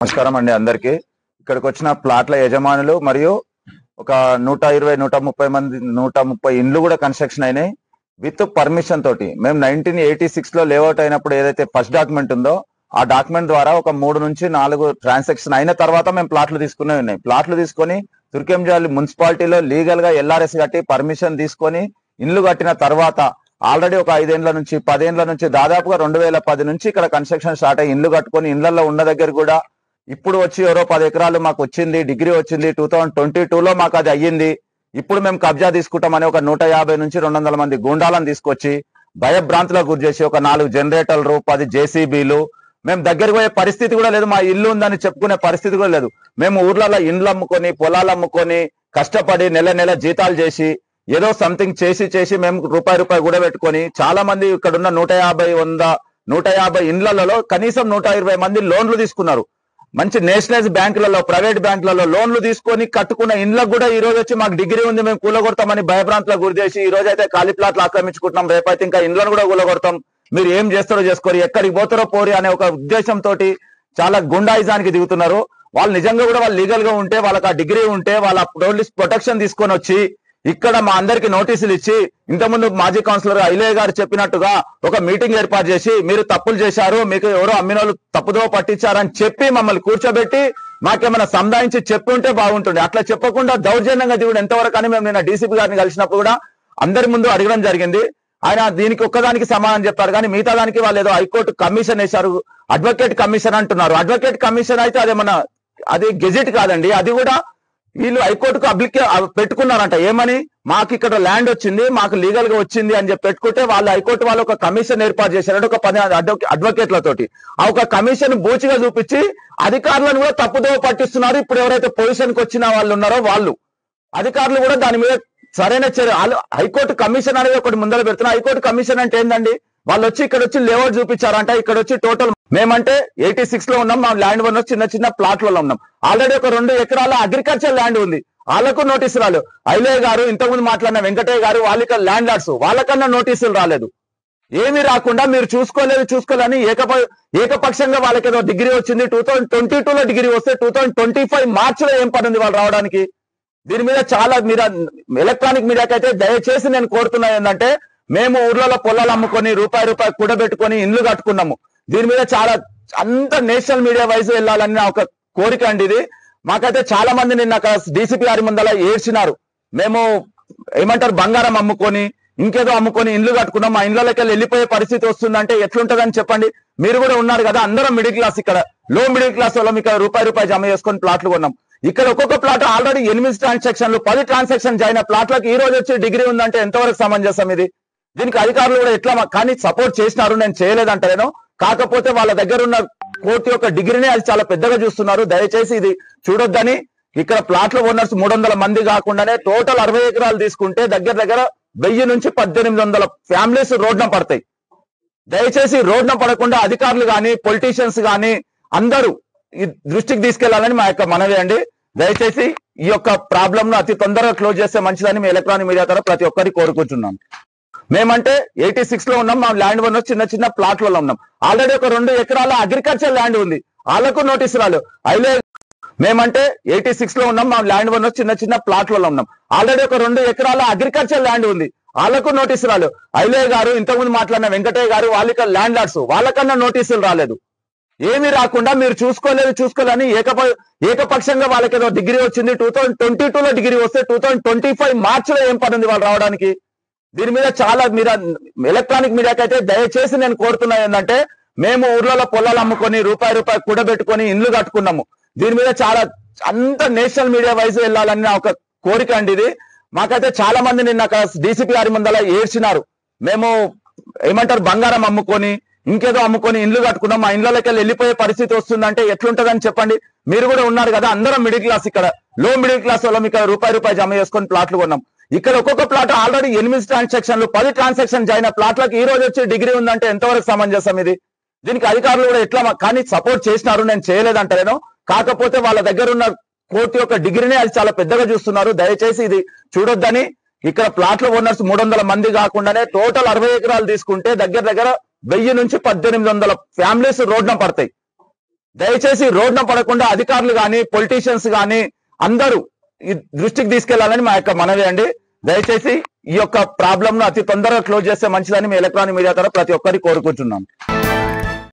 నమస్కారం అండి అందరికి. ఇక్కడికి వచ్చిన ప్లాట్ల యజమానులు మరియు ఒక 120-130 మంది 130 ఇండ్లు కూడా కన్స్ట్రక్షన్ అయినాయి విత్ పర్మిషన్ తోటి. మేము 1986 లో లేఅవుట్ అయినప్పుడు ఏదైతే ఫస్ట్ డాక్యుమెంట్ ఉందో ఆ డాక్యుమెంట్ ద్వారా ఒక 3 నుంచి 4 ట్రాన్సాక్షన్ అయిన తర్వాత మేము ప్లాట్లు తీసుకునే ఉన్నాయి. ప్లాట్లు తీసుకొని తుర్కెంజాలి మున్సిపాలిటీలో లీగల్ గా ఎల్ఆర్ఎస్ కట్టి పర్మిషన్ తీసుకొని ఇండ్లు కట్టిన తర్వాత ఆల్రెడీ ఒక 5 ఏళ్ల నుంచి 10 ఏళ్ల నుంచి దాదాపుగా 2010 నుంచి ఇక్కడ కన్స్ట్రక్షన్ స్టార్ట్ అయ్యి ఇండ్లు కట్టుకొని ఇండ్లలో ఉన్న దగ్గర కూడా ఇప్పుడు వచ్చి ఎవరో 10 ఎకరాలు మాకు వచ్చింది, డిగ్రీ వచ్చింది, 2022లో మాకు అది అయ్యింది, ఇప్పుడు మేము కబ్జా తీసుకుంటామని ఒక 150 నుంచి 200 మంది గూండాలను తీసుకొచ్చి భయభ్రాంతులకు గురి చేసి ఒక 4 జనరేటర్లు 10 జేసీబీలు మేము దగ్గరికి పోయే పరిస్థితి కూడా లేదు. మా ఇల్లు ఉందని చెప్పుకునే పరిస్థితి కూడా లేదు. మేము ఊర్లలో ఇండ్లు అమ్ముకొని పొలాలు అమ్ముకొని కష్టపడి నెల నెల జీతాలు చేసి ఏదో సంథింగ్ చేసి మేము రూపాయి కూడా పెట్టుకొని చాలా మంది ఇక్కడ ఉన్న 150 ఇండ్లలో కనీసం 120 మంది లోన్లు తీసుకున్నారు. మంచి నేషనలైజ్ బ్యాంకులలో ప్రైవేట్ బ్యాంకులలో లోన్లు తీసుకొని కట్టుకున్న ఇండ్లకు కూడా ఈ రోజు వచ్చి మాకు డిగ్రీ ఉంది మేము కూలగొడతామని భయభ్రాంతులకు గురి చేసి ఈ రోజు అయితే ఖాళీ ప్లాట్లు ఆక్రమించుకుంటున్నాం, రేపైతే ఇంకా ఇండ్లను కూడా కూలగొడతాం, మీరు ఏం చేస్తారో చేసుకోరు, ఎక్కడికి పోతారో పోరి అనే ఒక ఉద్దేశంతో చాలా గుండాయిజానికి దిగుతున్నారు. వాళ్ళు నిజంగా కూడా వాళ్ళు లీగల్ గా ఉంటే వాళ్ళకి ఆ డిగ్రీ ఉంటే వాళ్ళ ప్రొటెక్షన్ తీసుకొని వచ్చి ఇక్కడ మా అందరికి నోటీసులు ఇచ్చి ఇంతకుముందు మాజీ కౌన్సిలర్ ఐలయ్య గారు చెప్పినట్టుగా ఒక మీటింగ్ ఏర్పాటు చేసి మీరు తప్పులు చేశారు, మీకు ఎవరో అమ్మినోళ్ళు తప్పుదో పట్టించారని చెప్పి మమ్మల్ని కూర్చోబెట్టి మాకేమైనా సంధానించి చెప్పి ఉంటే బాగుంటుంది. అట్లా చెప్పకుండా దౌర్జన్యంగా దిగుడు ఎంతవరకు అని మేము నిన్న డీసీపీ గారిని కలిసినప్పుడు కూడా అందరి ముందు అడగడం జరిగింది. ఆయన దీనికి ఒక్కదానికి సమాధానం చెప్పారు కానీ మిగతా దానికి వాళ్ళు ఏదో హైకోర్టు కమిషన్ వేశారు, అడ్వకేట్ కమిషన్ అంటున్నారు. అడ్వకేట్ కమిషన్ అయితే అదేమన్నా అది గెజెట్ కాదండి, అది కూడా వీళ్ళు హైకోర్టుకు పెట్టుకున్నారంట. ఏమని మాకు ఇక్కడ ల్యాండ్ వచ్చింది, మాకు లీగల్ గా వచ్చింది అని చెప్పి పెట్టుకుంటే వాళ్ళు హైకోర్టు వాళ్ళు ఒక కమిషన్ ఏర్పాటు చేశారంటే ఒక 10 అడ్వకేట్లతోటి. ఆ ఒక కమిషన్ బూచిగా చూపించి అధికారులను కూడా తప్పుదో పట్టిస్తున్నారు. ఇప్పుడు ఎవరైతే పొజిషన్ కి వచ్చిన వాళ్ళు ఉన్నారో వాళ్ళు అధికారులు కూడా దాని మీద సరైన చర్య హైకోర్టు కమిషన్ అనేది ఒకటి ముందర పెడుతున్నారు. హైకోర్టు కమిషన్ అంటే ఏందండి, వాళ్ళు వచ్చి ఇక్కడ వచ్చి లేఅవుట్ చూపించారంట. ఇక్కడ వచ్చి టోటల్ మేమంటే 86 లో ఉన్నాం, మా ల్యాండ్ వన్ చిన్న ప్లాట్లలో ఉన్నాం. ఆల్రెడీ ఒక 2 ఎకరాల అగ్రికల్చర్ ల్యాండ్ ఉంది, వాళ్ళకు నోటీసులు రాలేదు. ఐలయ్య గారు ఇంతకుముందు మాట్లాడిన వెంకటయ్య గారు వాళ్ళకి ల్యాండ్ లార్డ్స్ వాళ్ళకన్నా నోటీసులు రాలేదు. ఏమీ రాకుండా మీరు చూసుకోలేని ఏకపక్షంగా వాళ్ళకి ఏదో డిగ్రీ వచ్చింది, 2022లో డిగ్రీ వస్తే 2025 మార్చిలో ఏం పని ఉంది వాళ్ళు రావడానికి? దీని మీద చాలా మీరు ఎలక్ట్రానిక్ మీడియాకైతే దయచేసి నేను కోరుతున్నా ఏంటంటే మేము ఊర్లలో పొలాలు అమ్ముకొని రూపాయి కూడబెట్టుకొని ఇండ్లు కట్టుకున్నాము. దీని మీద చాలా అంత నేషనల్ మీడియా వైజ్ వెళ్ళాలని నా ఒక కోరిక అండి ఇది. మాకైతే చాలా మంది నిన్న డీసీపీ గారి ముందల ఏడ్చినారు. మేము ఏమంటారు బంగారం అమ్ముకొని ఇంకేదో అమ్ముకొని ఇండ్లు కట్టుకున్నాం, మా ఇండ్లకి వెళ్ళిపోయే పరిస్థితి వస్తుందంటే ఎట్లుంటదని చెప్పండి. మీరు కూడా ఉన్నారు కదా, అందరం మిడిల్ క్లాస్, ఇక్కడ లో మిడిల్ క్లాస్ వాళ్ళం ఇక్కడ రూపాయి జమ చేసుకొని ప్లాట్లు కొన్నాం. ఇక్కడ ఒక్కొక్క ప్లాట్ ఆల్రెడీ 8 ట్రాన్సాక్షన్లు 10 ట్రాన్సాక్షన్ అయిన ప్లాట్లకు ఈ రోజు వచ్చి డిగ్రీ ఉందంటే ఎంతవరకు సమంజసం ఇది? దీనికి అధికారులు కూడా ఎట్లా కానీ సపోర్ట్ చేసినారు, నేను చేయలేదంటలేను. కాకపోతే వాళ్ళ దగ్గర ఉన్న కోర్టు యొక్క డిగ్రీని అది చాలా పెద్దగా చూస్తున్నారు. దయచేసి ఇది చూడొద్దని. ఇక్కడ ప్లాట్ల ఓనర్స్ 300 మంది కాకుండానే టోటల్ 60 ఎకరాలు తీసుకుంటే దగ్గర 1000 నుంచి 1800 ఫ్యామిలీస్ రోడ్న పడతాయి. దయచేసి రోడ్న పడకుండా అధికారులు కానీ పొలిటీషియన్స్ కానీ అందరూ ఈ దృష్టికి తీసుకెళ్లాలని మా యొక్క మనవి అండి. దయచేసి ఈ యొక్క ప్రాబ్లం ను అతి తొందరగా క్లోజ్ చేస్తే మంచిదని మీ ఎలక్ట్రానిక్ మీడియా ద్వారా ప్రతి ఒక్కరికి కోరుకుంటున్నాం. మేమంటే 86 లో ఉన్నాం, మా ల్యాండ్ వన్ చిన్న ప్లాట్లలో ఉన్నాం. ఆల్రెడీ ఒక 2 ఎకరాల అగ్రికల్చర్ ల్యాండ్ ఉంది, వాళ్ళకు నోటీసు రాలేదు. మేమంటే 86 లో ఉన్నాం, మా ల్యాండ్ వన్ చిన్న ప్లాట్లలో ఉన్నాం. ఆల్రెడీ ఒక 2 ఎకరాల అగ్రికల్చర్ ల్యాండ్ ఉంది, వాళ్ళకు నోటీసు రాలేదు. ఐలయ్య గారు ఇంతకుముందు మాట్లాడిన వెంకటయ్య గారు వాళ్ళకి ల్యాండ్ లార్డ్స్ వాళ్ళకన్నా నోటీసులు రాలేదు. ఏమీ రాకుండా మీరు చూసుకోలేని ఏకపక్షంగా వాళ్ళకి ఏదో డిగ్రీ వచ్చింది, 2022లో డిగ్రీ వస్తే 2025 మార్చిలో ఏం పని ఉంది వాళ్ళు రావడానికి? దీని మీద చాలా మీరు ఎలక్ట్రానిక్ మీడియాకైతే దయచేసి నేను కోరుతున్నా ఏంటంటే మేము ఊర్లలో పొలాలు అమ్ముకొని రూపాయి కూడబెట్టుకొని ఇండ్లు కట్టుకున్నాము. దీని మీద చాలా అంత నేషనల్ మీడియా వైజ్ వెళ్ళాలని నా ఒక కోరిక అండి ఇది. మాకైతే చాలా మంది నిన్న డీసీపీ గారి ముందల ఏడ్చినారు. మేము ఏమంటారు బంగారం అమ్ముకొని ఇంకేదో అమ్ముకొని ఇండ్లు కట్టుకున్నాం, మా ఇండ్లకి వెళ్ళిపోయే పరిస్థితి వస్తుందంటే ఎట్లుంటదని చెప్పండి. మీరు కూడా ఉన్నారు కదా, అందరం మిడిల్ క్లాస్, ఇక్కడ లో మిడిల్ క్లాస్ వాళ్ళం ఇక్కడ రూపాయి జమ చేసుకొని ప్లాట్లు కొన్నాం. ఇక్కడ ఒక్కొక్క ప్లాట్ ఆల్రెడీ 8 ట్రాన్సాక్షన్లు 10 ట్రాన్సాక్షన్ అయిన ప్లాట్లకు ఈ రోజు వచ్చి డిగ్రీ ఉందంటే ఎంతవరకు సమంజసం ఇది? దీనికి అధికారులు కూడా ఎట్లా కానీ సపోర్ట్ చేసినారు, నేను చేయలేదంటలేను. కాకపోతే వాళ్ళ దగ్గర ఉన్న కోర్టు యొక్క డిగ్రీని అది చాలా పెద్దగా చూస్తున్నారు. దయచేసి ఇది చూడొద్దని. ఇక్కడ ప్లాట్ల ఓనర్స్ 300 మంది కాకుండానే టోటల్ 60 ఎకరాలు తీసుకుంటే దగ్గర 1000 నుంచి 1800 ఫ్యామిలీస్ రోడ్న పడతాయి. దయచేసి రోడ్న పడకుండా అధికారులు కానీ పొలిటీషియన్స్ కానీ అందరూ ఈ దృష్టికి తీసుకెళ్లాలని మా యొక్క మనవి అండి. దయచేసి ఈ యొక్క ప్రాబ్లం ను అతి తొందరగా క్లోజ్ చేస్తే మంచిదని మీ ఎలక్ట్రానిక్ మీడియా ద్వారా ప్రతి ఒక్కరికి కోరుకుంటున్నాం.